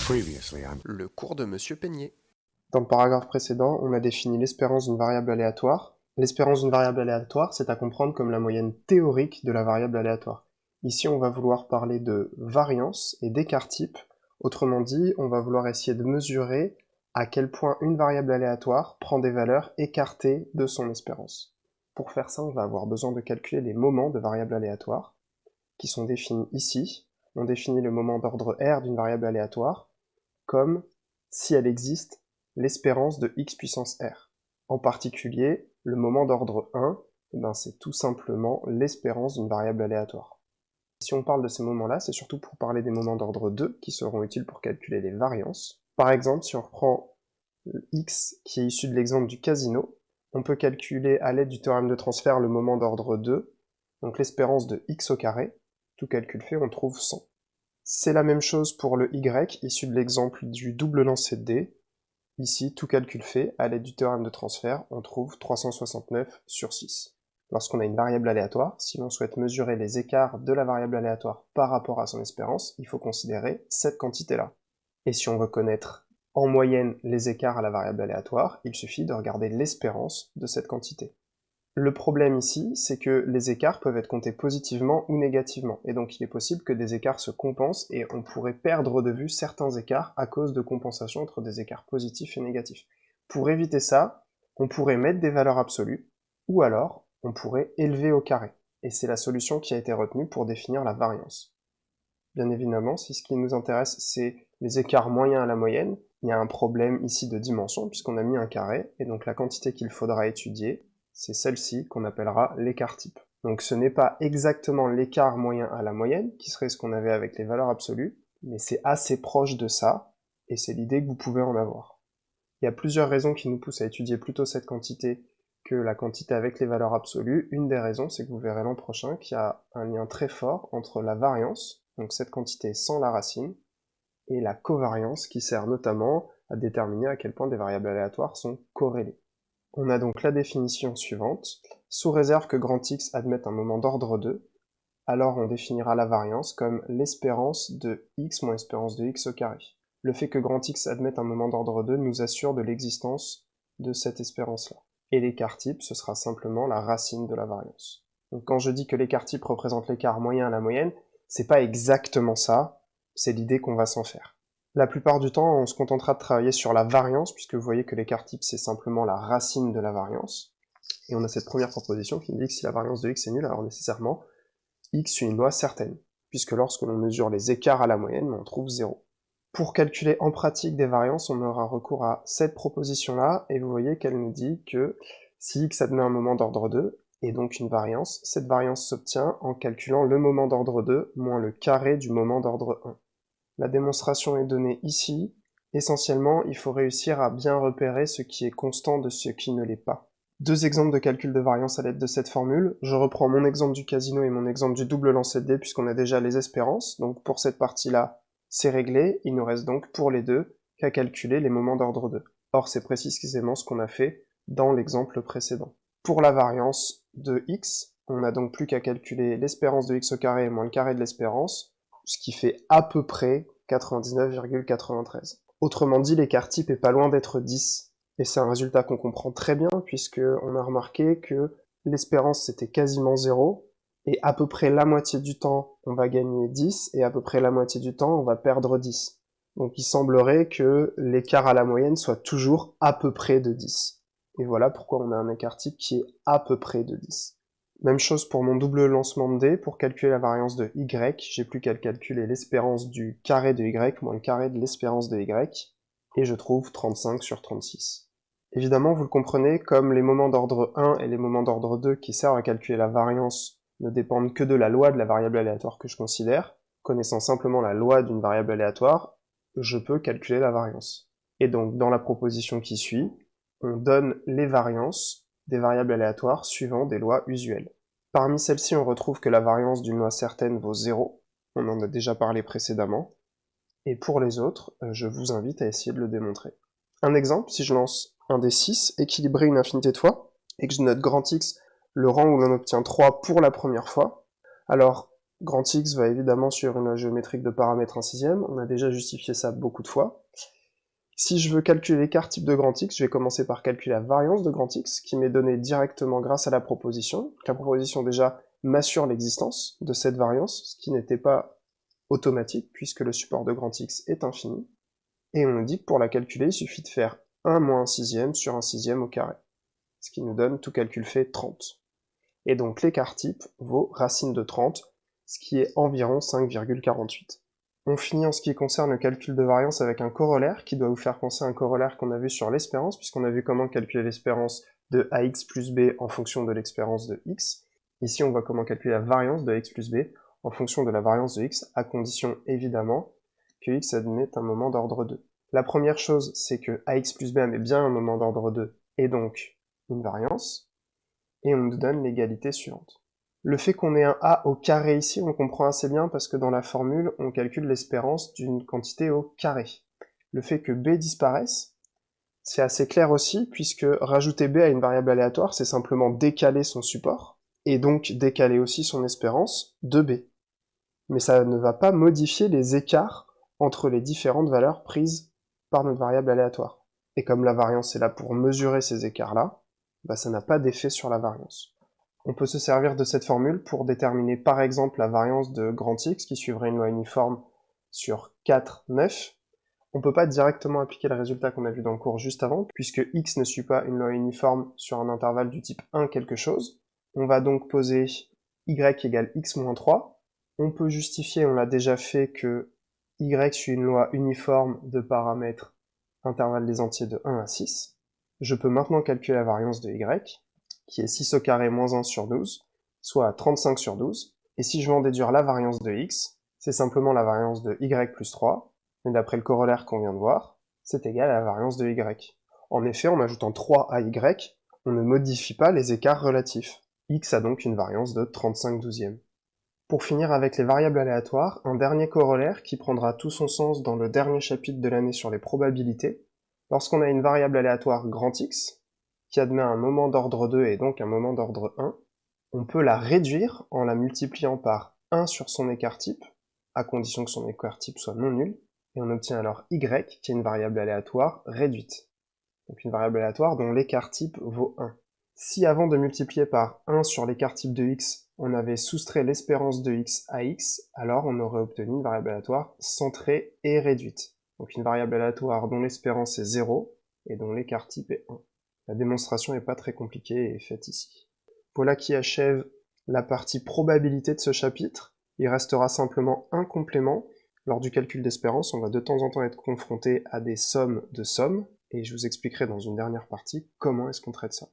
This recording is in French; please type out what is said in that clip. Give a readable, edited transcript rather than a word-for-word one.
Le cours de Monsieur Peigné. Dans le paragraphe précédent, on a défini l'espérance d'une variable aléatoire. L'espérance d'une variable aléatoire, c'est à comprendre comme la moyenne théorique de la variable aléatoire. Ici, on va vouloir parler de variance et d'écart type. Autrement dit, on va vouloir essayer de mesurer à quel point une variable aléatoire prend des valeurs écartées de son espérance. Pour faire ça, on va avoir besoin de calculer les moments de variables aléatoires, qui sont définis ici. On définit le moment d'ordre R d'une variable aléatoire comme si elle existe l'espérance de x puissance r. En particulier, le moment d'ordre 1, c'est tout simplement l'espérance d'une variable aléatoire. Si on parle de ces moments-là, c'est surtout pour parler des moments d'ordre 2 qui seront utiles pour calculer les variances. Par exemple, si on reprend x qui est issu de l'exemple du casino, on peut calculer à l'aide du théorème de transfert le moment d'ordre 2, donc l'espérance de x au carré. Tout calcul fait, on trouve 100. C'est la même chose pour le y, issu de l'exemple du double lancer de dés. Ici, tout calcul fait, à l'aide du théorème de transfert, on trouve 369 sur 6. Lorsqu'on a une variable aléatoire, si l'on souhaite mesurer les écarts de la variable aléatoire par rapport à son espérance, il faut considérer cette quantité-là. Et si on veut connaître en moyenne les écarts à la variable aléatoire, il suffit de regarder l'espérance de cette quantité. Le problème ici, c'est que les écarts peuvent être comptés positivement ou négativement, et donc il est possible que des écarts se compensent et on pourrait perdre de vue certains écarts à cause de compensation entre des écarts positifs et négatifs. Pour éviter ça, on pourrait mettre des valeurs absolues, ou alors on pourrait élever au carré, et c'est la solution qui a été retenue pour définir la variance. Bien évidemment, si ce qui nous intéresse c'est les écarts moyens à la moyenne, il y a un problème ici de dimension puisqu'on a mis un carré, et donc la quantité qu'il faudra étudier, c'est celle-ci qu'on appellera l'écart type. Donc ce n'est pas exactement l'écart moyen à la moyenne, qui serait ce qu'on avait avec les valeurs absolues, mais c'est assez proche de ça, et c'est l'idée que vous pouvez en avoir. Il y a plusieurs raisons qui nous poussent à étudier plutôt cette quantité que la quantité avec les valeurs absolues. Une des raisons, c'est que vous verrez l'an prochain qu'il y a un lien très fort entre la variance, donc cette quantité sans la racine, et la covariance, qui sert notamment à déterminer à quel point des variables aléatoires sont corrélées. On a donc la définition suivante. Sous réserve que grand X admette un moment d'ordre 2, alors on définira la variance comme l'espérance de x moins l'espérance de x au carré. Le fait que grand X admette un moment d'ordre 2 nous assure de l'existence de cette espérance-là. Et l'écart type, ce sera simplement la racine de la variance. Donc quand je dis que l'écart type représente l'écart moyen à la moyenne, c'est pas exactement ça, c'est l'idée qu'on va s'en faire. La plupart du temps, on se contentera de travailler sur la variance, puisque vous voyez que l'écart type, c'est simplement la racine de la variance. Et on a cette première proposition qui nous dit que si la variance de x est nulle, alors nécessairement, x suit une loi certaine, puisque lorsque l'on mesure les écarts à la moyenne, on trouve 0. Pour calculer en pratique des variances, on aura recours à cette proposition-là, et vous voyez qu'elle nous dit que si x admet un moment d'ordre 2, et donc une variance, cette variance s'obtient en calculant le moment d'ordre 2 moins le carré du moment d'ordre 1. La démonstration est donnée ici. Essentiellement, il faut réussir à bien repérer ce qui est constant de ce qui ne l'est pas. Deux exemples de calcul de variance à l'aide de cette formule. Je reprends mon exemple du casino et mon exemple du double lancer de dés puisqu'on a déjà les espérances. Donc pour cette partie-là, c'est réglé. Il nous reste donc pour les deux qu'à calculer les moments d'ordre 2. Or, c'est précisément ce qu'on a fait dans l'exemple précédent. Pour la variance de x, on n'a donc plus qu'à calculer l'espérance de x au carré moins le carré de l'espérance, ce qui fait à peu près 99,93. Autrement dit, l'écart type est pas loin d'être 10, et c'est un résultat qu'on comprend très bien, puisqu'on a remarqué que l'espérance c'était quasiment 0, et à peu près la moitié du temps on va gagner 10, et à peu près la moitié du temps on va perdre 10. Donc il semblerait que l'écart à la moyenne soit toujours à peu près de 10. Et voilà pourquoi on a un écart type qui est à peu près de 10. Même chose pour mon double lancement de dés, pour calculer la variance de y, j'ai plus qu'à calculer l'espérance du carré de y moins le carré de l'espérance de y, et je trouve 35 sur 36. Évidemment, vous le comprenez, comme les moments d'ordre 1 et les moments d'ordre 2 qui servent à calculer la variance ne dépendent que de la loi de la variable aléatoire que je considère, connaissant simplement la loi d'une variable aléatoire, je peux calculer la variance. Et donc, dans la proposition qui suit, on donne les variances des variables aléatoires suivant des lois usuelles. Parmi celles-ci, on retrouve que la variance d'une loi certaine vaut 0, on en a déjà parlé précédemment, et pour les autres, je vous invite à essayer de le démontrer. Un exemple, si je lance un des 6, équilibré une infinité de fois, et que je note grand X le rang où l'on obtient 3 pour la première fois, alors Grand X va évidemment suivre une loi géométrique de paramètres 1/6, on a déjà justifié ça beaucoup de fois. Si je veux calculer l'écart type de grand X, je vais commencer par calculer la variance de grand X, qui m'est donnée directement grâce à la proposition. La proposition déjà m'assure l'existence de cette variance, ce qui n'était pas automatique, puisque le support de grand X est infini. Et on nous dit que pour la calculer, il suffit de faire 1 moins 1/6 sur 1/6 au carré, ce qui nous donne, tout calcul fait, 30. Et donc l'écart type vaut racine de 30, ce qui est environ 5,48. On finit en ce qui concerne le calcul de variance avec un corollaire qui doit vous faire penser à un corollaire qu'on a vu sur l'espérance, puisqu'on a vu comment calculer l'espérance de ax plus b en fonction de l'espérance de x. Ici, on voit comment calculer la variance de ax plus b en fonction de la variance de x, à condition évidemment que x admette un moment d'ordre 2. La première chose, c'est que ax plus b admet bien un moment d'ordre 2, et donc une variance, et on nous donne l'égalité suivante. Le fait qu'on ait un a au carré ici, on comprend assez bien parce que dans la formule, on calcule l'espérance d'une quantité au carré. Le fait que b disparaisse, c'est assez clair aussi, puisque rajouter b à une variable aléatoire, c'est simplement décaler son support, et donc décaler aussi son espérance de b. Mais ça ne va pas modifier les écarts entre les différentes valeurs prises par notre variable aléatoire. Et comme la variance est là pour mesurer ces écarts-là, bah ça n'a pas d'effet sur la variance. On peut se servir de cette formule pour déterminer par exemple la variance de grand X qui suivrait une loi uniforme sur 4, 9. On ne peut pas directement appliquer le résultat qu'on a vu dans le cours juste avant, puisque X ne suit pas une loi uniforme sur un intervalle du type 1 quelque chose. On va donc poser Y égale X moins 3. On peut justifier, on l'a déjà fait, que Y suit une loi uniforme de paramètres intervalle des entiers de 1 à 6. Je peux maintenant calculer la variance de Y, qui est 6 au carré moins 1 sur 12, soit 35 sur 12. Et si je veux en déduire la variance de x, c'est simplement la variance de y plus 3, mais d'après le corollaire qu'on vient de voir, c'est égal à la variance de y. En effet, en ajoutant 3 à y, on ne modifie pas les écarts relatifs. X a donc une variance de 35/12. Pour finir avec les variables aléatoires, un dernier corollaire qui prendra tout son sens dans le dernier chapitre de l'année sur les probabilités. Lorsqu'on a une variable aléatoire grand X, qui admet un moment d'ordre 2 et donc un moment d'ordre 1, on peut la réduire en la multipliant par 1 sur son écart type, à condition que son écart type soit non nul, et on obtient alors y, qui est une variable aléatoire réduite. Donc une variable aléatoire dont l'écart type vaut 1. Si avant de multiplier par 1 sur l'écart type de x, on avait soustrait l'espérance de x à x, alors on aurait obtenu une variable aléatoire centrée et réduite. Donc une variable aléatoire dont l'espérance est 0 et dont l'écart type est 1. La démonstration n'est pas très compliquée et est faite ici. Voilà qui achève la partie probabilité de ce chapitre. Il restera simplement un complément. Lors du calcul d'espérance, on va de temps en temps être confronté à des sommes de sommes, et je vous expliquerai dans une dernière partie comment est-ce qu'on traite ça.